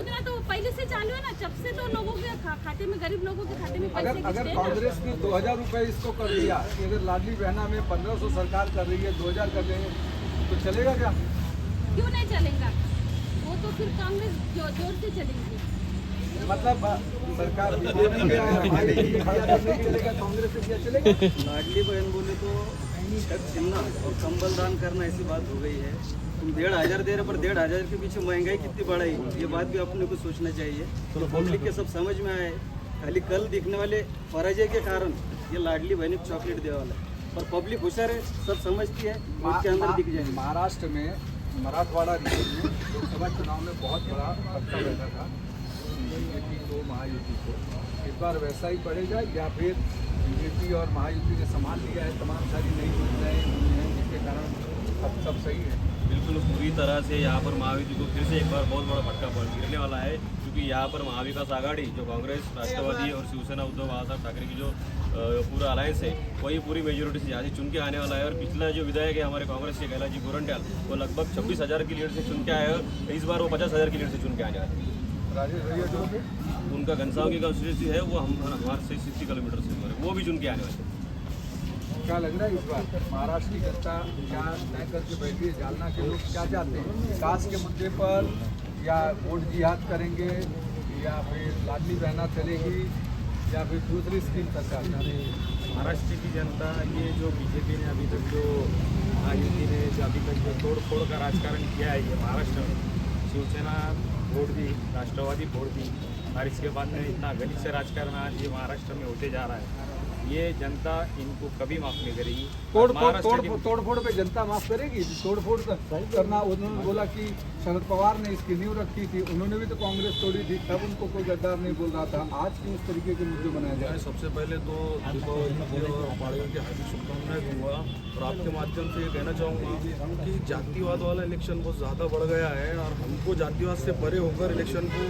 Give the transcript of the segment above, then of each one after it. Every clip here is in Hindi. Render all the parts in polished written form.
योजना तो पहले से चालू है ना, जब से तो लोगों के खाते में, गरीब लोगों के खाते में पैसे अगर कांग्रेस ने 2000 रुपए इसको कर दिया, कि अगर लाडली बहना में 1500 सरकार कर रही है, 2000 कर देंगे तो चलेगा क्या? क्यों नहीं चलेगा? वो तो फिर कांग्रेस जोर से चलेगी। मतलब सरकार चलेगा, कांग्रेस से क्या चलेगा? लाडली बहन बोले तो छत छीनना और कंबल दान करना ऐसी बात हो गई है। तुम 1500 दे रहे, पर 1500 के पीछे महंगाई कितनी बढ़ाई, ये बात भी अपने को सोचना चाहिए। तो पब्लिक के सब समझ में आए। खाली कल दिखने वाले पराजय के कारण ये लाडली बहन को चॉकलेट देने वाला है, और पब्लिक होशियार है, सब समझती है, उसके अंदर दिख जाए। महाराष्ट्र में मराठवाड़ा रीजन में लोकसभा चुनाव में बहुत बड़ा खर्चा बैठा था बीजेपी को, महायुति को। इस बार वैसा ही पड़ेगा या फिर बीजेपी और महायुति ने संभाल लिया है, तमाम सारी नई योजनाएं हैं जिसके कारण अब सब सही है? बिल्कुल पूरी तरह से यहाँ पर महायुति को फिर से एक बार बहुत बड़ा फटका गिरने वाला है, क्योंकि यहाँ पर महाविकास आघाड़ी जो कांग्रेस, राष्ट्रवादी और शिवसेना उद्धव बाला ठाकरे की जो पूरा अलायंस है, वही पूरी मेजोरिटी से यहाँ से चुन के आने वाला है। और पिछला जो विधायक है हमारे कांग्रेस के कैलाश जी गोरंट्याल, वो लगभग 26,000 की लीड से चुन के आए और इस बार वो 50,000 की लीड से चुन के आने वाले हैं। राजेश भैया जो है उनका घनसाव की कंस्टिट्यूंसी है, वो हमारे से 60 किलोमीटर से दूर है, वो भी चुन के आने वाले हैं। क्या लग रहा है इस बार महाराष्ट्र की जनता क्या तय करके बैठी है? जालना के लोग क्या चाहते हैं, विकास के मुद्दे पर, या वोट जिहाद करेंगे, या फिर लाडली बहना चलेगी, या फिर दूसरी स्कीम सरकार? महाराष्ट्र की जनता, ये जो बीजेपी ने अभी तक, जो महायुति ने जो अभी तक जो तोड़ फोड़ का राजकारण किया है ये महाराष्ट्र में, शिवसेना वोट दी, राष्ट्रवादी वोट दी, और इसके बाद में इतना गलीच से राजकारण आज ये महाराष्ट्र में होते जा रहा है, ये जनता इनको कभी माफ नहीं करेगी। तोड़फोड़ पे जनता माफ करेगी? तोड़फोड़ करना, उन्होंने बोला कि शरद पवार ने इसकी नींव रखी थी, उन्होंने भी तो कांग्रेस तोड़ी थी, तब उनको कोई गद्दार नहीं बोल रहा था। आज क्यों इस तरीके के मुद्दे बनाए जाए? सबसे पहले तो दीपावली और पाड़ियों की हार्दिक शुभकामनाएं दूंगा, और आपके माध्यम से ये कहना चाहूँगा कि जातिवाद वाला इलेक्शन बहुत ज़्यादा बढ़ गया है, और हमको जातिवाद से परे होकर इलेक्शन को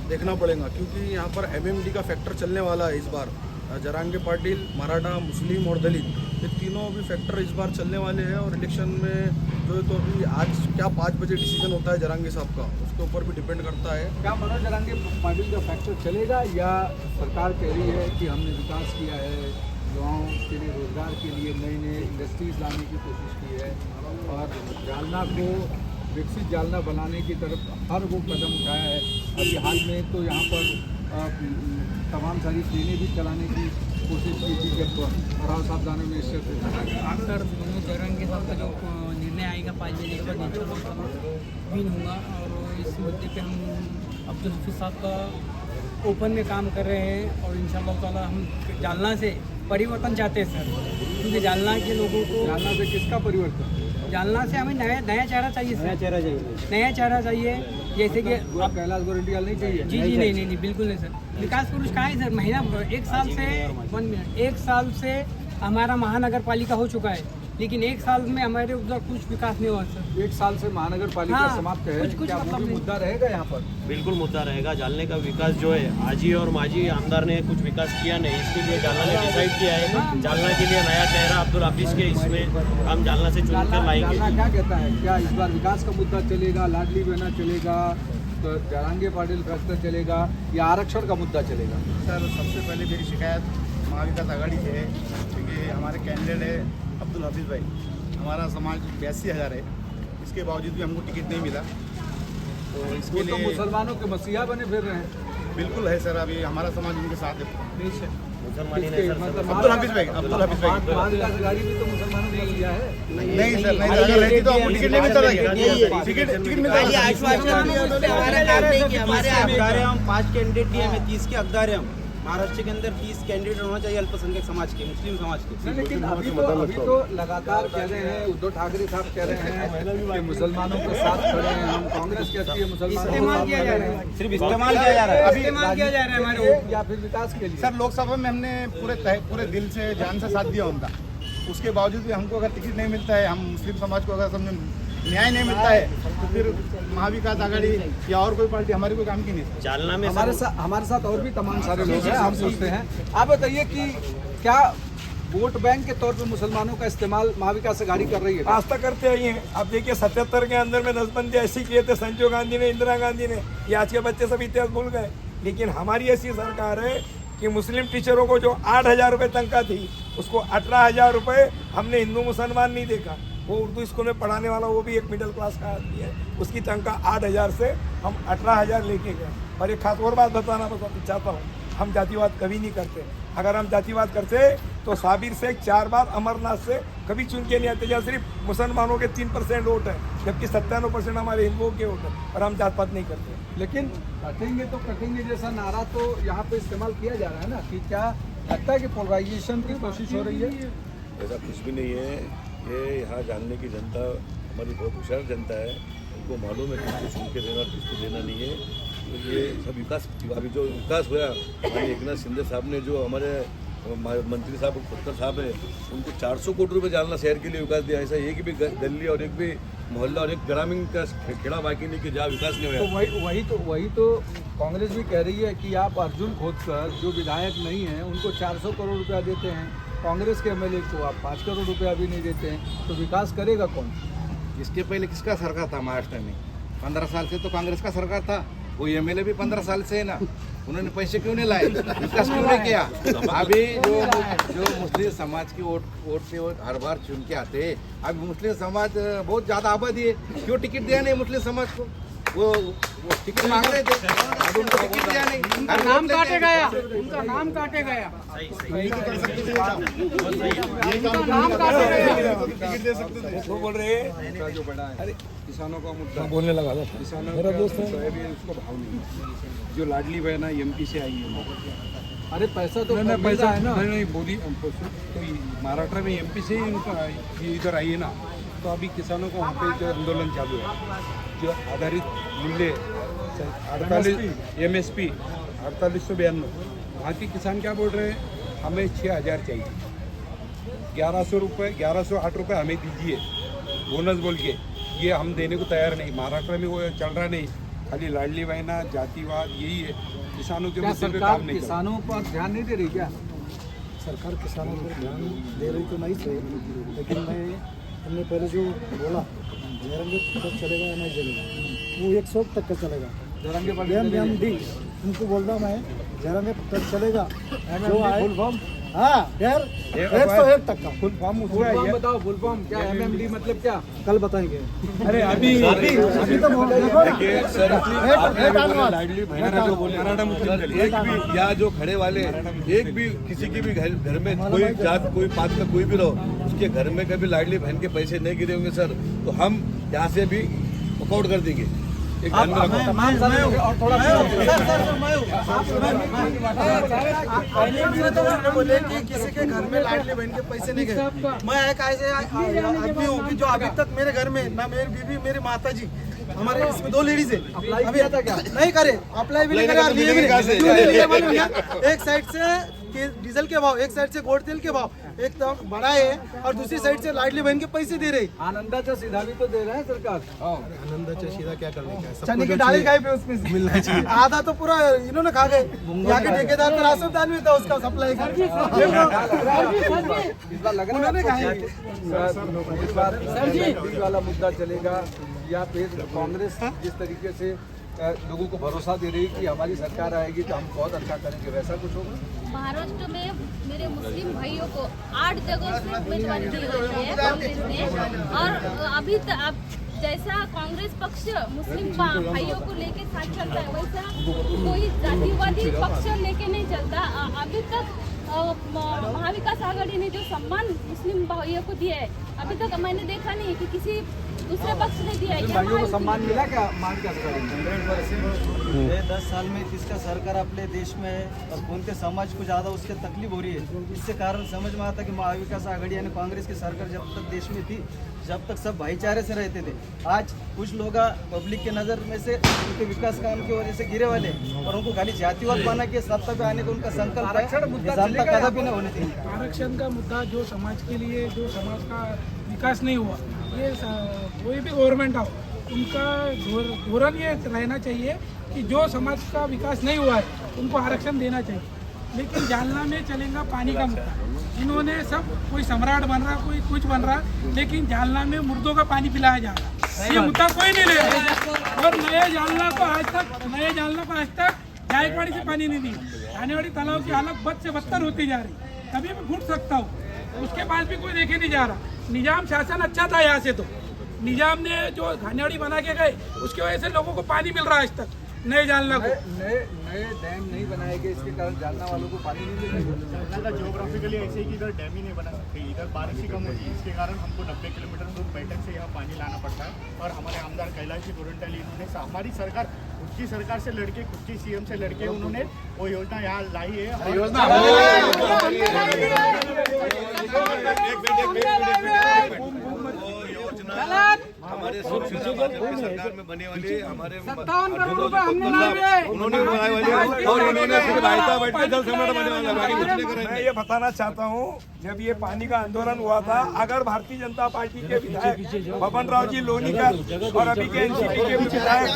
देखना पड़ेगा, क्योंकि यहाँ पर MMD का फैक्टर चलने वाला है इस बार। जरांगे पाटिल, मराठा, मुस्लिम और दलित, ये तीनों भी फैक्टर इस बार चलने वाले हैं। और इलेक्शन में जो है तो अभी आज क्या 5 बजे डिसीजन होता है जरांगे साहब का, उसके ऊपर भी डिपेंड करता है। क्या मनोज जरांगे पाटिल का फैक्टर चलेगा, या सरकार कह रही है कि हमने विकास किया है, युवाओं के लिए रोजगार के लिए नई नई इंडस्ट्रीज लाने की कोशिश की है, और जालना को विकसित जालना बनाने की तरफ हर वो कदम उठाया है? अभी हाल में तो यहाँ पर तमाम सारी ट्रेनें भी चलाने की कोशिश की थी जब राव साहब जाने में अगर मनोज जरांगे साहब का जो निर्णय आएगा 5 बजे के बाद इंशाल्लाह विन होगा। और इस मुद्दे पे हम अब्दुल हफीज़ साहब का ओपन में काम कर रहे हैं, और इंशाल्लाह ताला हम जालना से परिवर्तन चाहते हैं सर, क्योंकि जालना के लोगों को, जालना से किसका परिवर्तन? जालना से हमें नया चेहरा चाहिए सर, नया चेहरा चाहिए। जैसे कि अब कैलाश गोरंट्याल नहीं चाहिए? जी नहीं बिल्कुल नहीं सर। विकास पुरुष कहाँ है सर? महीना 1 साल से हमारा महानगर पालिका हो चुका है, लेकिन 1 साल में हमारे उधर कुछ विकास नहीं हुआ सर। 1 साल से महानगर पालिका समाप्त है, कुछ क्या वो भी मुद्दा रहेगा यहाँ पर? बिल्कुल मुद्दा रहेगा। जालने का विकास जो है, आजी और माजी आमदार ने कुछ विकास किया नहीं, इसके लिए जालना ने डिसाइड किया है जालना के लिए नया चेहरा अब्दुल हफीज़ के इसमें हम जालना से चुनकर लाएंगे। जालना क्या कहता है? क्या इस बार विकास का मुद्दा चलेगा, लाडली बहना चलेगा, तो जरांगे पाटिल फैसला चलेगा, या आरक्षण का मुद्दा चलेगा? सर, सबसे पहले मेरी शिकायत महाविकास आघाड़ी से है, क्योंकि हमारे कैंडिडेट है अब्दुल हफीज़ भाई। हमारा समाज 82,000 है, इसके बावजूद भी हमको टिकट नहीं मिला, तो इसके लिए मुसलमानों के मसीहा बने फिर रहे हैं। बिल्कुल है सर, अभी हमारा समाज उनके साथ है। मुसलमानी नहीं सर, अब्दुल हफीज़ भाई महाविकास आघाड़ी भी तो मुसलमानों का मसीहा है। नहीं सर, नहीं, अगर रहती तो आपको टिकट नहीं मिलता था। टिकट मिलता हमारे हम 5 कैंडिडेट दिए, हमें 30 के हकदार हैं। हम महाराष्ट्र के अंदर 30 कैंडिडेट होना चाहिए अल्पसंख्यक समाज के, मुस्लिम समाज के। लेकिन अभी तो लगातार कह रहे हैं, उद्धव ठाकरे साहब कह रहे हैं कि मुसलमानों के साथ खड़े हैं हम, कांग्रेस कहती है मुसलमानों इस्तेमाल किया जा रहा है, सिर्फ इस्तेमाल किया जा रहा है, अभी इस्तेमाल किया जा रहा है हमारे वोट, या फिर विकास के लिए? सर, लोकसभा में हमने पूरे दिल से, जान से साथ दिया उनका, उसके बावजूद भी हमको अगर टिकट नहीं मिलता है, हम मुस्लिम समाज को अगर समझे न्याय नहीं मिलता है, तो फिर महाविकास आघाड़ी या और कोई पार्टी हमारी कोई काम की नहीं। जालना में हमारे साथ और भी तमाम सारे लोग हैं, हम सोचते हैं। आप बताइए कि क्या वोट बैंक के तौर पर मुसलमानों का इस्तेमाल महाविकास आघाड़ी कर रही है। आज तक करते आई हैं। आप देखिए 77 के अंदर में नसबंदी ऐसी किए थे संजय गांधी ने, इंदिरा गांधी ने। ये आज के बच्चे सब इतिहास भूल गए। लेकिन हमारी ऐसी सरकार है कि मुस्लिम टीचरों को जो 8,000 रुपये तनख्वाह थी उसको 18,000 रुपये हमने हिंदू मुसलमान नहीं देखा। वो उर्दू स्कूल में पढ़ाने वाला वो भी एक मिडिल क्लास का आदमी है, उसकी तनख्वाह 8,000 से हम 18,000 लेके गए। और एक खास और बात बताना चाहता हूँ, हम जातिवाद कभी नहीं करते। अगर हम जातिवाद करते तो साबिर शेख 4 बार अमरनाथ से कभी चुन के नहीं आते। जहाँ सिर्फ मुसलमानों के 3% वोट है, जबकि 97% हमारे हिंदुओं के वोट है। और हम जात पात नहीं करते। लेकिन कटेंगे तो कटेंगे जैसा नारा तो यहाँ पे इस्तेमाल किया जा रहा है ना, कि क्या लगता है कि पोलराइजेशन की कोशिश हो रही है? ऐसा कुछ भी नहीं है। ये यहाँ जानने की जनता हमारी बहुत होशियार जनता है, उनको मालूम है किसको चुन के देना और किसको देना नहीं है। तो ये सब विकास, अभी जो विकास हुआ हमारे एकनाथ शिंदे साहब ने, जो हमारे मंत्री साहब खट्टर साहब है, उनको 400 करोड़ रुपए जालना शहर के लिए विकास दिया। ऐसा एक भी गली और एक भी मोहल्ला और एक ग्रामीण का खेड़ा बाकी नहीं कि जहाँ विकास नहीं हुआ। तो वही तो कांग्रेस भी कह रही है कि आप अर्जुन खोदकर जो विधायक नहीं है उनको 400 करोड़ रुपया देते हैं, कांग्रेस के एमएलए को आप 5 करोड़ रुपया भी नहीं देते हैं, तो विकास करेगा कौन? इसके पहले किसका सरकार था महाराष्ट्र में? 15 साल से तो कांग्रेस का सरकार था। वो एमएलए भी 15 साल से है ना, उन्होंने पैसे क्यों नहीं लाए, विकास क्यों नहीं किया? अभी जो मुस्लिम समाज की वोट से हर बार चुन के आते हैं, अभी मुस्लिम समाज बहुत ज़्यादा आबादी है, क्यों टिकट दिया नहीं मुस्लिम समाज को? वो टिकट मांग रहे थे, अब उनको टिकट दिया नहीं। उनका नाम काटे गया, उनका नाम काटे गया। वो बोल रहे हैं जो बड़ा है किसानों का मुद्दा, बोलने लगा था किसानों मेरा दोस्त है। सोयाबीन उसको भाव नहीं, जो लाडली बहन है एमपी से आई है। अरे पैसा तो नहीं, मिल रहा है ना। नहीं मोदी कोई महाराष्ट्र में एमपी से ही उनका ये इधर आई है ना। तो अभी किसानों को वहाँ पे जो आंदोलन चालू है, जो आधारित मूल्य 48 MSP 4892, वहाँ के किसान क्या बोल रहे हैं, हमें 6,000 चाहिए, 1108 रुपये हमें दीजिए बोनस बोल के। ये हम देने को तैयार नहीं। महाराष्ट्र में वो चल रहा नहीं, खाली लाडली बहना, जातिवाद, यही है। किसानों के क्या मुद्दे पे सरकार काम नहीं कर रही। किसानों पर ध्यान नहीं दे रही क्या? सरकार किसानों पर ध्यान दे रही तो नहीं सही, लेकिन हमने पहले जो बोला जयरंगे तक चलेगा या नहीं चलेगा, वो 100 तक का चलेगा। जरंगे MMD उनको बोल रहा मैं, जयरंगे तक चलेगा जो आए। Full form? हाँ यार, 101 तक का फुल फॉर्म फुल फॉर्म बताओ, फुल फॉर्म क्या? MMD मतलब क्या? कल बताएंगे। अरे अभी तो लाडली बहना जो बोले, एक भी या जो खड़े वाले, एक भी किसी की भी घर में कोई जात कोई पात का कोई भी रहो, उसके घर में कभी लाडली बहन के पैसे नहीं गिरे होंगे सर, तो हम यहाँ से भी वॉकआउट कर देंगे। एक ध्यान में रखो। बोले कि किसी के घर में लाडली बहन के पैसे नहीं गए। मैं एक ऐसे आदमी हूँ कि जो अभी तक मेरे घर में ना मेरी बीवी, मेरी माता जी, हमारे इसमें 2 लेडीज है, अभी नहीं करे, अप्लाई भी नहीं करे, लिए भी नहीं। एक साइड से डीजल के भाव, एक साइड से गोड तेल के भाव एकदम बढ़ा है, और दूसरी साइड से लाडली बहन के पैसे दे रही। आनंदाचा सीधा भी तो दे रहा है सरकार। आनंदाचा सीधा क्या करने का? चने की दालें खाई पे उसमें से मिलना चाहिए, आधा तो पूरा इन्होंने खा गए। यहाँ के ठेकेदार तो राशनदान भी था उसका सप्लाई का। इस बार लग रहा है इस बार बीच वाला मुद्दा चलेगा, या फिर कांग्रेस जिस तरीके से लोगों को भरोसा दे रही है कि हमारी सरकार आएगी तो हम बहुत अच्छा करेंगे, वैसा कुछ होगा? महाराष्ट्र में मेरे मुस्लिम भाइयों को 8 जगहों से उम्मीदवारी दी गई है कांग्रेस ने, और अभी तक अब जैसा कांग्रेस पक्ष मुस्लिम भाइयों को लेके साथ चलता है, वैसा कोई जातिवादी पक्ष लेके नहीं चलता। अभी तक महाविकास आघाड़ी ने जो सम्मान मुस्लिम भाइयों को दिया है, अभी तक मैंने देखा नहीं कि किसी दूसरे पक्ष ने दिया है। भाइयों को सम्मान मिला क्या? मान क्या? 10 साल में किसका सरकार अपने देश में है और कौन के समाज को ज़्यादा उसके तकलीफ हो रही है, इससे कारण समझ में आता कि महाविकास आघाड़ी यानी कांग्रेस की सरकार जब तक देश में थी, जब तक सब भाईचारे से रहते थे। आज कुछ लोग पब्लिक के नज़र में से उनके विकास काम की वजह से गिरे वाले, और उनको खाली जातिवाद बना के सत्ता पे आने का उनका संकल्प है, कदा भी नहीं होने चाहिए। आरक्षण का मुद्दा जो समाज के लिए, जो समाज का विकास नहीं हुआ, ये कोई भी गवर्नमेंट आओ, उनका धोरण ये रहना चाहिए कि जो समाज का विकास नहीं हुआ है उनको आरक्षण देना चाहिए। लेकिन जालना में चलेगा पानी का मुद्दा, इन्होंने सब कोई सम्राट बन रहा, कोई कुछ बन रहा, लेकिन जालना में मुर्दों का पानी पिलाया जा रहा। ये मुद्दा कोई नहीं ले रहा। और नए जालना को आज तक जायकवाड़ी से पानी नहीं दिया। खानेवाड़ी तालाब की हालत बद से बदतर होती जा रही। तभी मैं घुट सकता हूँ, उसके पास भी कोई देखे नहीं जा रहा। निजाम शासन अच्छा था यहाँ से, तो निजाम ने जो खानेवाड़ी बना के गए उसकी वजह से लोगों को पानी मिल रहा है आज तक। नए जालना को नए डैम नहीं बनाए गए, इसके कारण जालना वालों को पानी नहीं मिलेगा। जालना का जियोग्राफिकली ऐसे ही कि इधर डैम ही नहीं बना सकते, इधर बारिश ही कम होती है, इसके कारण हमको 90 किलोमीटर दूर बैठक से यहाँ पानी लाना पड़ता है। और हमारे आमदार कैलाश गोरंट्याल इन्होंने हमारी सरकार, खुद की सरकार से लड़के, खुद की सीएम से लड़के उन्होंने वो योजना यहाँ लाई है। हमारे सरकार में बने वाले हमारे 57 करोड़ रुपए हमने लाए, उन्होंने बनाए वाले और इन्होंने सिर्फ आयता बैठ के जल सम्राट बने वाला, बाकी कुछ नहीं करेंगे। मैं ये बताना चाहता हूँ, जब ये पानी का आंदोलन हुआ था, अगर भारतीय जनता पार्टी के विधायक बबन राव जी लोनीकर और अभी के एनसीपी के विधायक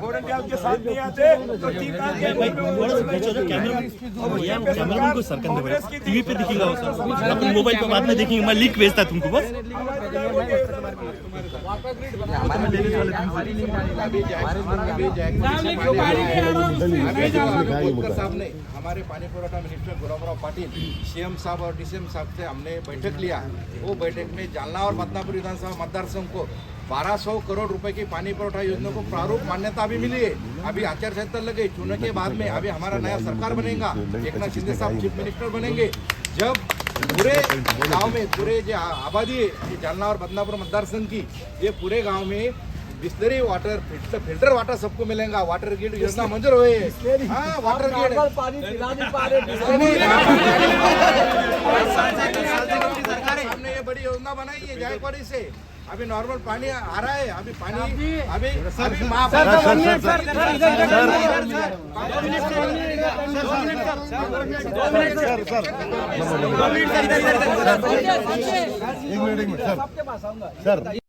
गोरंट्याल के साथ नहीं आते तो टीवी पे दिखेगा, अपन मोबाइल पे बाद में देखेंगे, मैं लिंक भेजता तुमको बस। हमारे पानी पुरवठा मिनिस्टर गुलाबराव पाटिल, सीएम साहब और डीसीएम साहब से हमने बैठक लिया। वो बैठक में जालना और बदनापुर विधानसभा मतदार संघ को 1200 करोड़ रुपए की पानी पुरवठा योजना को प्रारूप मान्यता अभी मिली है। अभी आचार संहिता लग गई, चुनाव के बाद में अभी हमारा नया सरकार बनेगा, एकनाथ शिंदे साहब चीफ मिनिस्टर बनेंगे। जब पूरे गांव में पूरे जो आबादी है जालना और बदनापुर मतदार संघ की, ये पूरे गांव में बिस्लरी वाटर, फिल्टर वाटर सबको मिलेगा। वाटर ग्रिड योजना मंजूर हुई है। हाँ, वाटर ग्रिड हमने ये बड़ी योजना बनाई है जायकवाड़ी से। अभी नॉर्मल पानी आ रहा है, अभी पानी अभी माफ सर